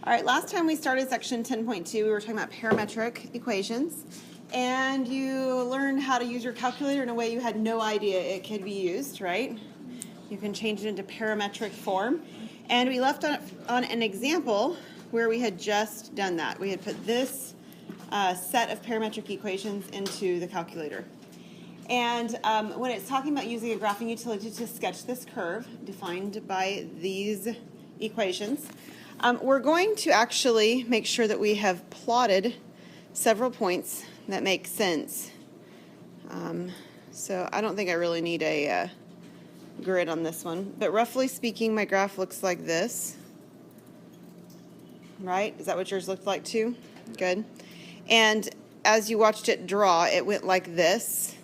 All right, last time we started section 10.2, we were talking about parametric equations, and you learned how to use your calculator in a way you had no idea it could be used, right? You can change it into parametric form. And we left on an example where we had just done that. We had put this set of parametric equations into the calculator. And when it's talking about using a graphing utility to sketch this curve defined by these equations, we're going to actually make sure that we have plotted several points that make sense. So I don't think I really need a grid on this one, but roughly speaking, my graph looks like this, right? Is that what yours looked like too? Good. And as you watched it draw, it went like this.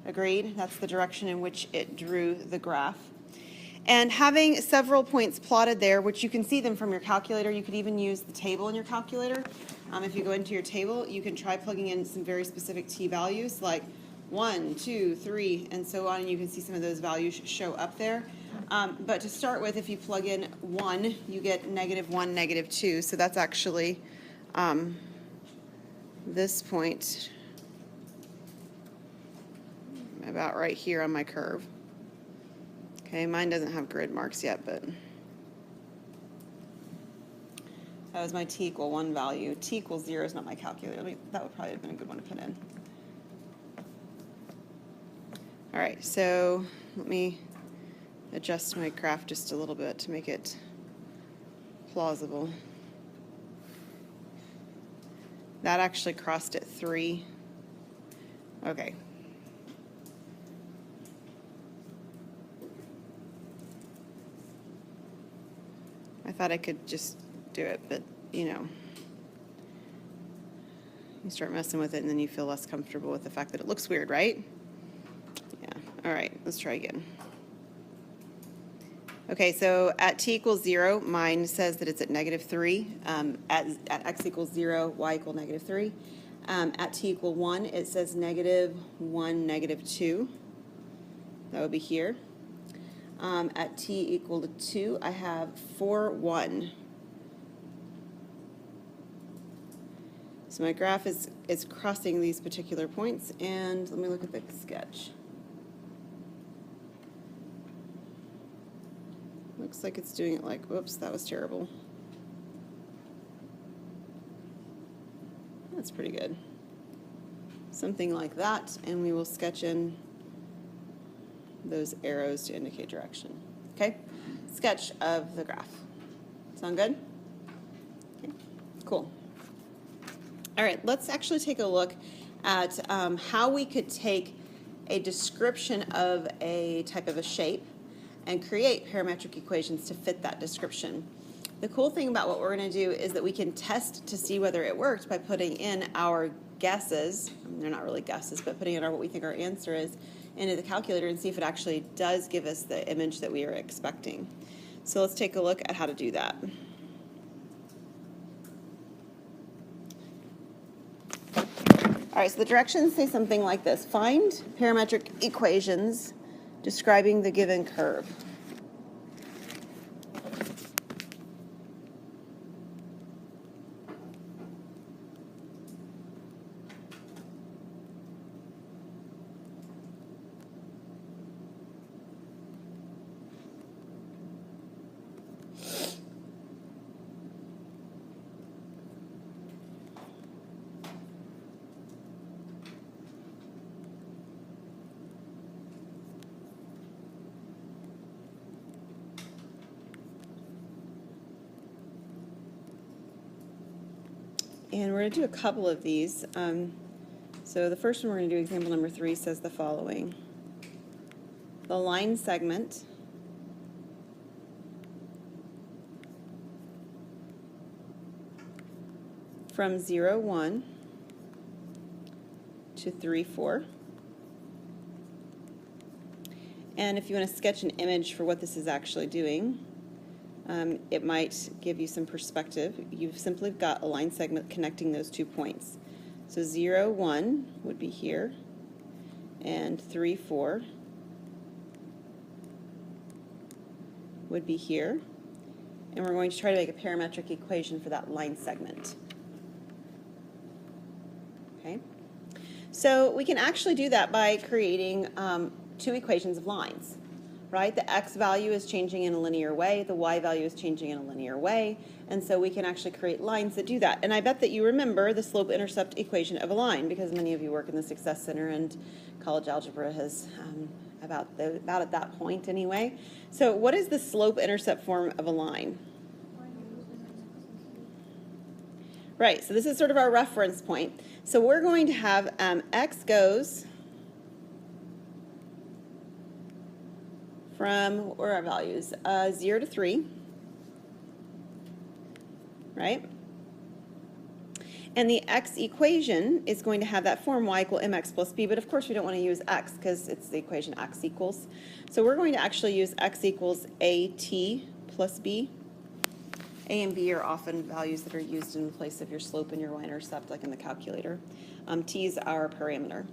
Agreed? That's the direction in which it drew the graph. And having several points plotted there, which you can see them from your calculator, you could even use the table in your calculator. If you go into your table, you can try plugging in some very specific t values like 1, 2, 3, and so on, and you can see some of those values show up there. But to start with, if you plug in 1, you get -1, -2, so that's actually this point about right here on my curve. Okay, mine doesn't have grid marks yet, but that was my t equal 1 value. T equals 0 is not my calculator. That would probably have been a good one to put in. All right, so let me adjust my graph just a little bit to make it plausible. That actually crossed at 3. Okay. I thought I could just do it, but you know, you start messing with it and then you feel less comfortable with the fact that it looks weird, right? Yeah, all right, let's try again. Okay, so at t equals 0, mine says that it's at -3. At x equals 0, y equal -3. At t equal 1, it says -1, -2. That would be here. At t equal to 2, I have 4, 1. So my graph is crossing these particular points, and let me look at the sketch. Looks like it's doing it like, whoops, that was terrible. That's pretty good. Something like that, and we will sketch in those arrows to indicate direction. Okay? Sketch of the graph. Sound good? Okay. Cool. All right, let's actually take a look at how we could take a description of a type of a shape and create parametric equations to fit that description. The cool thing about what we're going to do is that we can test to see whether it worked by putting in our guesses. They're not really guesses, but putting in what we think our answer is into the calculator and see if it actually does give us the image that we are expecting. So let's take a look at how to do that. All right, so the directions say something like this. Find parametric equations describing the given curve. And we're going to do a couple of these. So the first one we're going to do, example number 3, says the following. The line segment from 0, 1 to 3, 4. And if you want to sketch an image for what this is actually doing, it might give you some perspective. You've simply got a line segment connecting those 2 points. So 0, 1 would be here, and 3, 4 would be here. and we're going to try to make a parametric equation for that line segment. Okay? So we can actually do that by creating two equations of lines, right? The x value is changing in a linear way, the y value is changing in a linear way, and so we can actually create lines that do that. And I bet that you remember the slope-intercept equation of a line, because many of you work in the Success Center and college algebra has about at that point anyway. So what is the slope-intercept form of a line? Right, so this is sort of our reference point. So we're going to have x goes from, what are our values? 0 to 3, right? And the x equation is going to have that form y equal mx plus b, but of course we don't want to use x because it's the equation x equals. So we're going to actually use x equals at plus b. A and b are often values that are used in place of your slope and your y-intercept, like in the calculator. T is our parameter.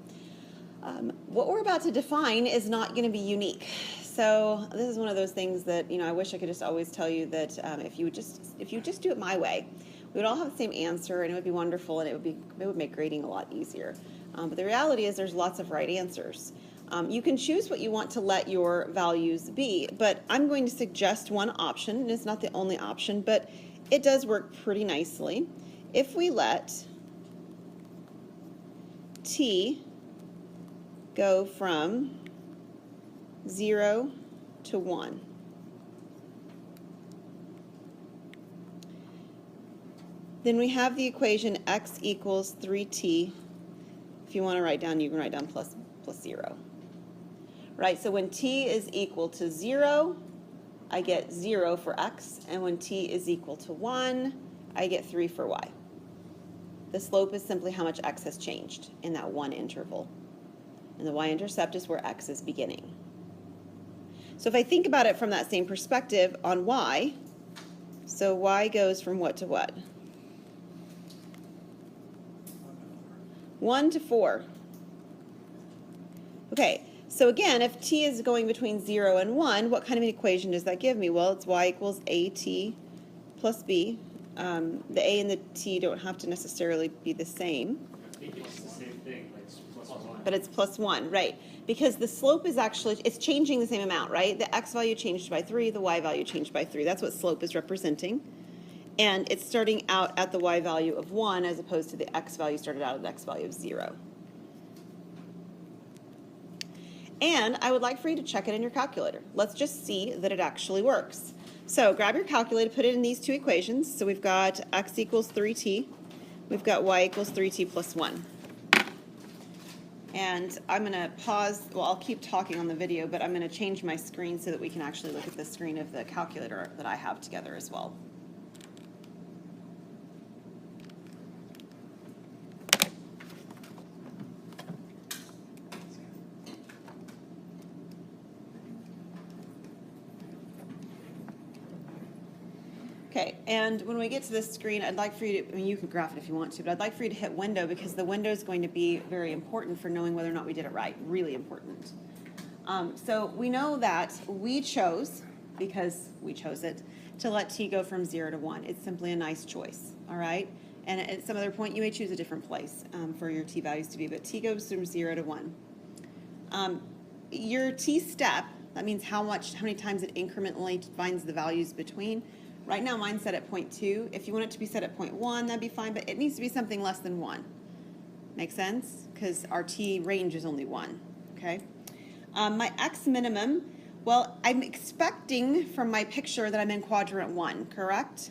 What we're about to define is not going to be unique. So this is one of those things that, you know, I wish I could just always tell you that if you just do it my way, we would all have the same answer, and it would be wonderful, and it would make grading a lot easier. But the reality is there's lots of right answers. You can choose what you want to let your values be, but I'm going to suggest one option, and it's not the only option, but it does work pretty nicely. If we let t go from 0 to 1. Then we have the equation x equals 3t. If you want to write down, you can write down plus 0. Right, so when t is equal to 0, I get 0 for x, and when t is equal to 1, I get 3 for y. The slope is simply how much x has changed in that one interval. And the y-intercept is where x is beginning. So if I think about it from that same perspective on y, so y goes from what to what? 1 to 4. Okay, so again, if t is going between 0 and 1, what kind of an equation does that give me? Well, it's y equals at plus b. The a and the t don't have to necessarily be the same. I think it's the same thing, like it's plus 1. But it's plus 1, right? Because the slope is actually, it's changing the same amount, right? The x value changed by 3, the y value changed by 3. That's what slope is representing. And it's starting out at the y value of 1 as opposed to the x value started out at the x value of 0. And I would like for you to check it in your calculator. Let's just see that it actually works. So grab your calculator, put it in these two equations. So we've got x equals 3t. We've got y equals 3t plus 1. And I'm going to pause. Well, I'll keep talking on the video, but I'm going to change my screen so that we can actually look at the screen of the calculator that I have together as well. Okay, and when we get to this screen, I'd like for you to, I mean, you can graph it if you want to, but I'd like for you to hit window because the window is going to be very important for knowing whether or not we did it right, really important. So we know that we chose, because we chose it, to let t go from 0 to 1. It's simply a nice choice, all right? And at some other point, you may choose a different place for your t values to be, but t goes from 0 to 1. Your t step, that means how many times it incrementally finds the values between. Right now, mine's set at 0.2. If you want it to be set at 0.1, that'd be fine, but it needs to be something less than 1. Make sense? Because our t range is only 1, okay? My x minimum, well, I'm expecting from my picture that I'm in quadrant 1, correct?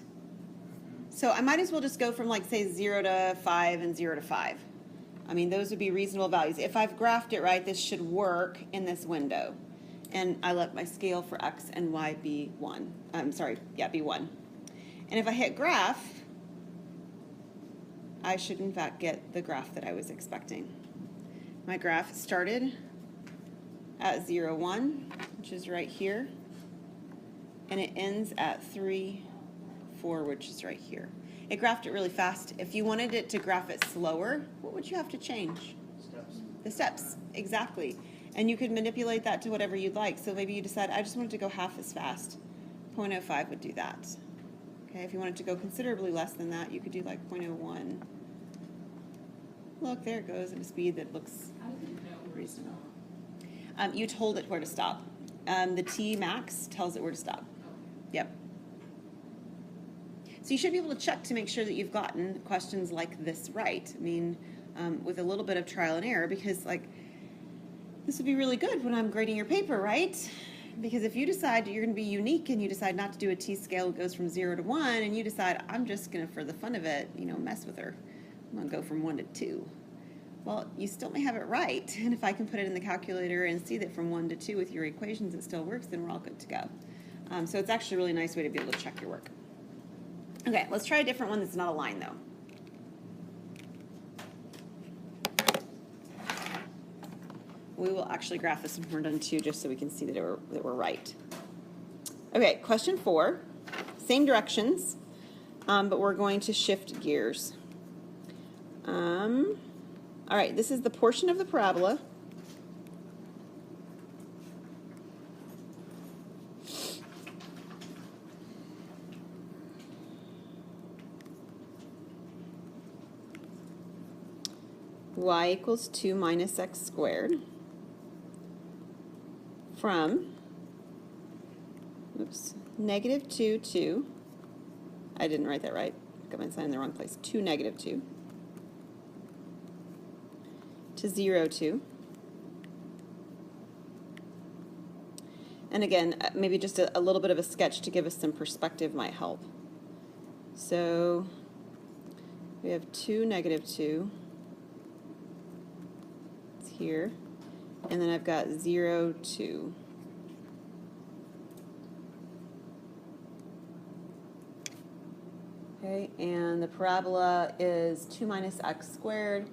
So I might as well just go from, like, say, 0 to 5 and 0 to 5. I mean, those would be reasonable values. If I've graphed it right, this should work in this window. And I let my scale for x and y be 1. Be 1. And if I hit graph, I should in fact get the graph that I was expecting. My graph started at 0, 1, which is right here, and it ends at 3, 4, which is right here. It graphed it really fast. If you wanted it to graph it slower, what would you have to change? Steps. The steps, exactly. And you could manipulate that to whatever you'd like. So maybe you decide, I just wanted to go half as fast. 0.05 would do that. Okay, if you wanted to go considerably less than that, you could do like 0.01. Look, there it goes at a speed that looks reasonable. You told it where to stop. The T max tells it where to stop. Yep. So you should be able to check to make sure that you've gotten questions like this right. I mean, with a little bit of trial and error, because like this would be really good when I'm grading your paper, right? Because if you decide you're going to be unique and you decide not to do a T-scale, it goes from 0 to 1, and you decide, I'm just going to, for the fun of it, you know, mess with her. I'm going to go from 1 to 2. Well, you still may have it right. And if I can put it in the calculator and see that from 1 to 2 with your equations it still works, then we're all good to go. So it's actually a really nice way to be able to check your work. Okay, let's try a different one that's not a line, though. We will actually graph this when we're done too, just so we can see that we're right. Okay, question 4. Same directions, but we're going to shift gears. All right, this is the portion of the parabola. Y equals 2 minus x squared from, -2 to, I didn't write that right, got my sign in the wrong place, to -2 to 0, 2. And again, maybe just a little bit of a sketch to give us some perspective might help. So we have 2, -2. It's here. And then I've got 0, 2. Okay, and the parabola is 2 minus x squared.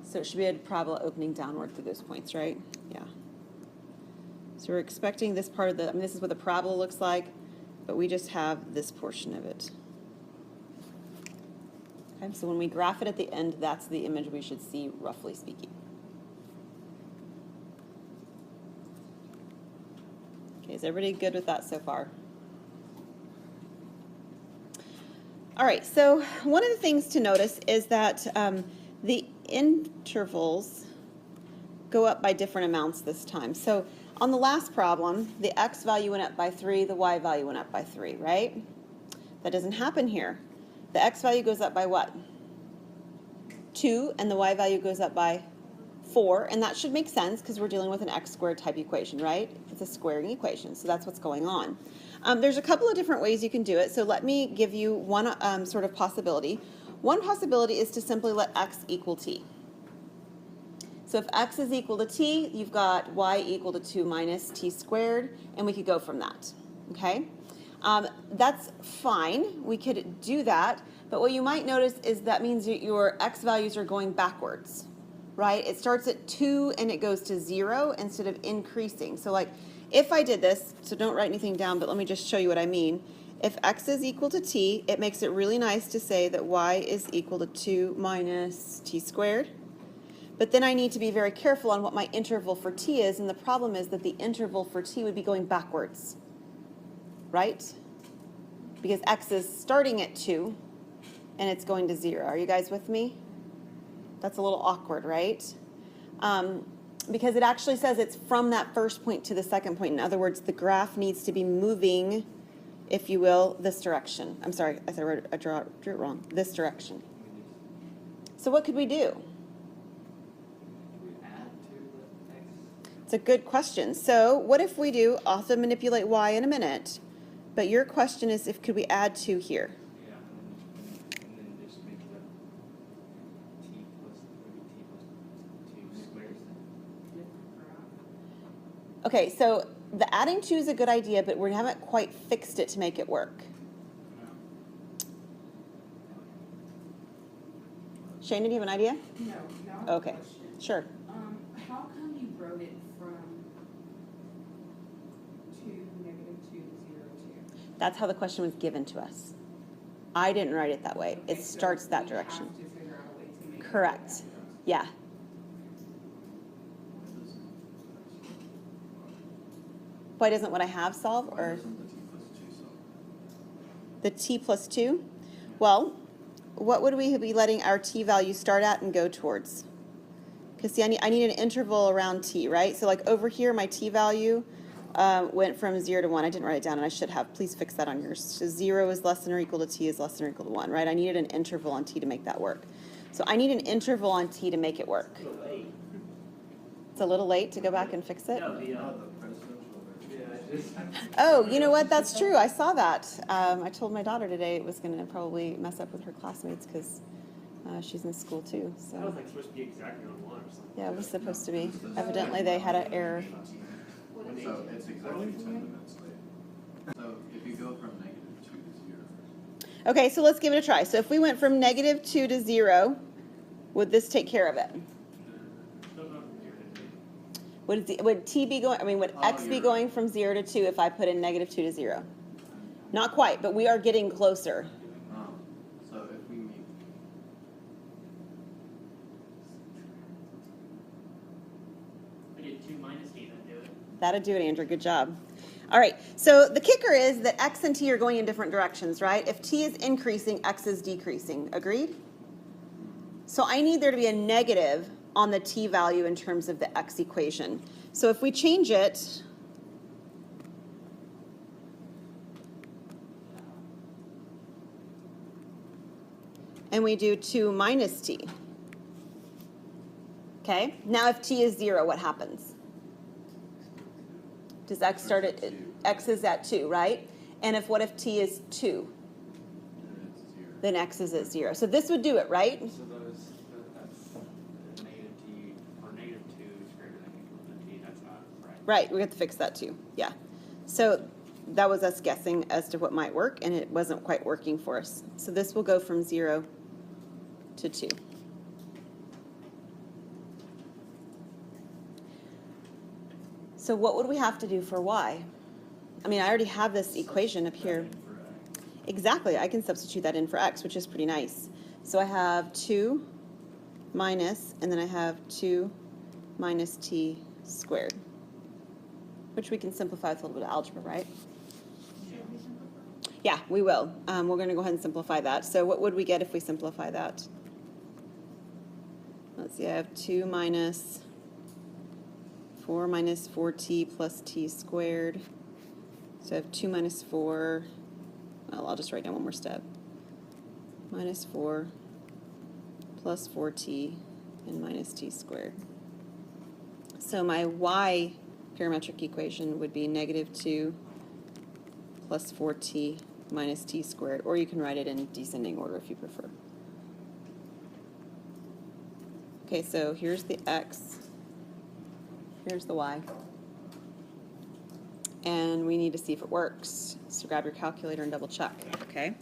So it should be a parabola opening downward through those points, right? Yeah. So we're expecting this part of the, I mean, this is what the parabola looks like, but we just have this portion of it. Okay, so when we graph it at the end, that's the image we should see, roughly speaking. Okay, is everybody good with that so far? All right, so one of the things to notice is that the intervals go up by different amounts this time. So on the last problem, the x value went up by 3, the y value went up by 3, right? That doesn't happen here. The x value goes up by what? 2, and the y value goes up by 4, and that should make sense because we're dealing with an x squared type equation, right? It's a squaring equation, so that's what's going on. There's a couple of different ways you can do it, so let me give you one sort of possibility. One possibility is to simply let x equal t. So if x is equal to t, you've got y equal to 2 minus t squared, and we could go from that, okay? That's fine, we could do that, but what you might notice is that means that your x values are going backwards, right? It starts at 2 and it goes to 0 instead of increasing. So like, if I did this, so don't write anything down, but let me just show you what I mean. If x is equal to t, it makes it really nice to say that y is equal to 2 minus t squared. But then I need to be very careful on what my interval for t is, and the problem is that the interval for t would be going backwards, right? Because x is starting at 2, and it's going to 0. Are you guys with me? That's a little awkward, right? Because it actually says it's from that first point to the second point. In other words, the graph needs to be moving, if you will, this direction. I'm sorry, I drew it wrong. This direction. So what could we do? It's a good question. So what if we do, I'll have to manipulate y in a minute, but your question is if could we add 2 here? Yeah, and then just make the t plus 2 squares. Okay, so the adding 2 is a good idea, but we haven't quite fixed it to make it work. Shane, do you have an idea? No, Okay, sure. How come you wrote it from 2, -2 to 0, 2? That's how the question was given to us. I didn't write it that way. Okay, It starts so that we direction. have to figure out a way to make it Correct. happen. Yeah. Why doesn't what I have solve? Or The t plus 2? Well, what would we be letting our t value start at and go towards? Because see, I need an interval around t, right? So like over here, my t value went from 0 to 1. I didn't write it down, and I should have. Please fix that on yours. So 0 is less than or equal to t is less than or equal to 1, right? I needed an interval on t to make that work. So I need an interval on t to make it work. A little late. It's a little late to go back and fix it. No, the Oh, you know what? That's true. I saw that. I told my daughter today it was going to probably mess up with her classmates because she's in school too. That was So like supposed to be exactly on 1 or something. yeah, it was supposed to be. Evidently, they had an error. So it's exactly 10 minutes late. So if you go from -2 to 0. Okay, so let's give it a try. So if we went from -2 to 0, would this take care of it? Would t be going? I mean, would x be going from 0 to 2 if I put in -2 to 0? Not quite, but we are getting closer. So if we make I did 2 minus t, that'd do it. That'd do it, Andrew. Good job. All right, so the kicker is that x and t are going in different directions, right? If t is increasing, x is decreasing. Agreed? So I need there to be a negative on the t value in terms of the x equation. So if we change it, and we do 2 minus t. Okay, now if t is 0, what happens? Does x start at, x is at 2, right? And what if t is 2? it's 0. Then x is at 0. So this would do it, right? So that's negative t, or negative 2 is greater than or equal to t, that's not right. Right, we have to fix that too. Yeah. So that was us guessing as to what might work, and it wasn't quite working for us. So this will go from 0 to 2. So what would we have to do for y? I mean, I already have this equation up here. Exactly, I can substitute that in for x, which is pretty nice. So I have 2 minus, and then I have 2 minus t squared, which we can simplify with a little bit of algebra, right? Yeah, we will. We're going to go ahead and simplify that. So what would we get if we simplify that? Let's see, I have 2 minus 4 minus 4t plus t squared. So I have 2 minus 4. Well, I'll just write down one more step. Minus 4 plus 4t and minus t squared. So my y parametric equation would be -2 plus 4t minus t squared, or you can write it in descending order if you prefer. Okay, so here's the x, here's the y, and we need to see if it works. So grab your calculator and double check, okay?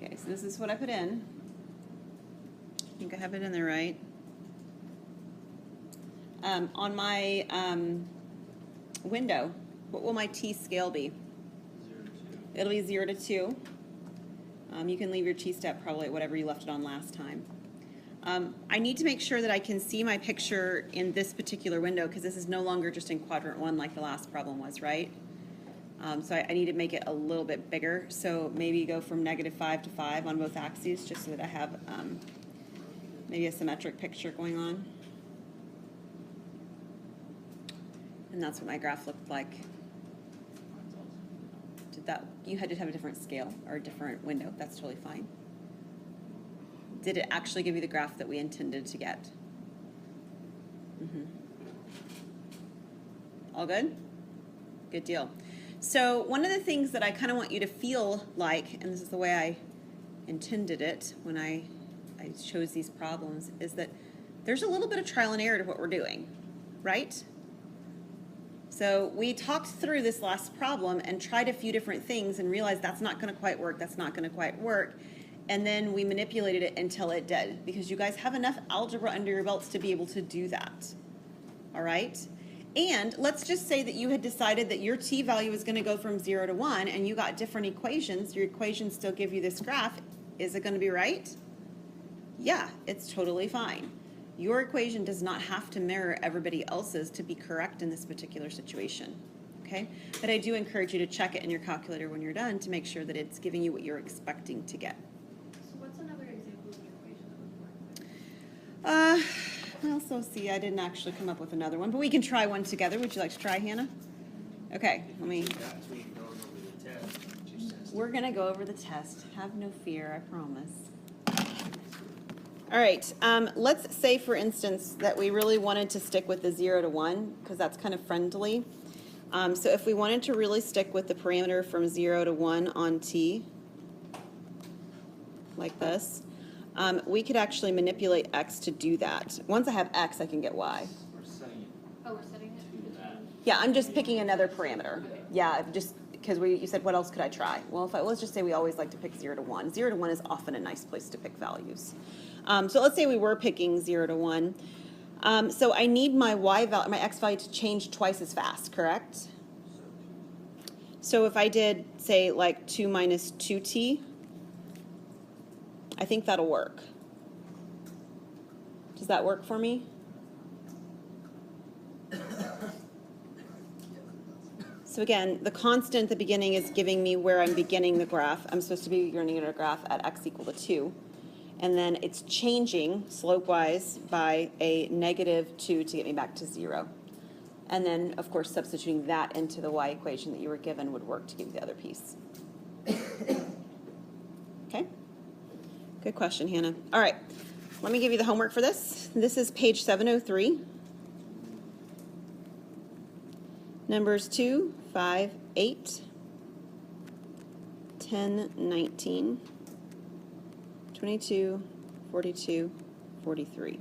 Okay, so this is what I put in. I think I have it in there right. On my window, what will my t scale be? 0 to 2. It'll be 0 to 2. You can leave your t-step probably at whatever you left it on last time. I need to make sure that I can see my picture in this particular window because this is no longer just in quadrant 1 like the last problem was, right? So I need to make it a little bit bigger. So maybe go from -5 to 5 on both axes just so that I have maybe a symmetric picture going on. And that's what my graph looked like. Did that? You had to have a different scale or a different window. That's totally fine. Did it actually give you the graph that we intended to get? All good? Good deal. So one of the things that I kind of want you to feel like, and this is the way I intended it when I chose these problems, is that there's a little bit of trial and error to what we're doing, right? So we talked through this last problem and tried a few different things and realized that's not going to quite work, that's not going to quite work. and then we manipulated it until it did, because you guys have enough algebra under your belts to be able to do that. All right? And let's just say that you had decided that your t value is going to go from 0 to 1, and you got different equations. Your equations still give you this graph. Is it going to be right? Yeah, it's totally fine. Your equation does not have to mirror everybody else's to be correct in this particular situation. Okay? But I do encourage you to check it in your calculator when you're done to make sure that it's giving you what you're expecting to get. So what's another example of an equation that would work? Well, so see, I didn't actually come up with another one, but we can try one together. Would you like to try, Hannah? Okay, let me. That's when you're going over the test, what you said. We're going to go over the test. Have no fear, I promise. All right, let's say, for instance, that we really wanted to stick with the 0 to 1, because that's kind of friendly. So if we wanted to really stick with the parameter from 0 to 1 on t, like this, we could actually manipulate x to do that. Once I have x, I can get y. We're setting Oh, we're setting it it. to that. Yeah, I'm just picking another parameter. Yeah, just because you said, what else could I try? Well, let's just say we always like to pick 0 to 1. 0 to 1 is often a nice place to pick values. So let's say we were picking 0 to 1. So I need my my x value to change twice as fast, correct? So if I did, say, like 2 minus 2t, I think that'll work. Does that work for me? So again, the constant at the beginning is giving me where I'm beginning the graph. I'm supposed to be beginning a graph at x equal to 2. And then it's changing slope-wise by a negative 2 to get me back to 0. And then, of course, substituting that into the y equation that you were given would work to give you the other piece. Okay? Good question, Hannah. All right, let me give you the homework for this. This is page 703. Numbers 2, 5, 8, 10, 19, 22, 42, 43.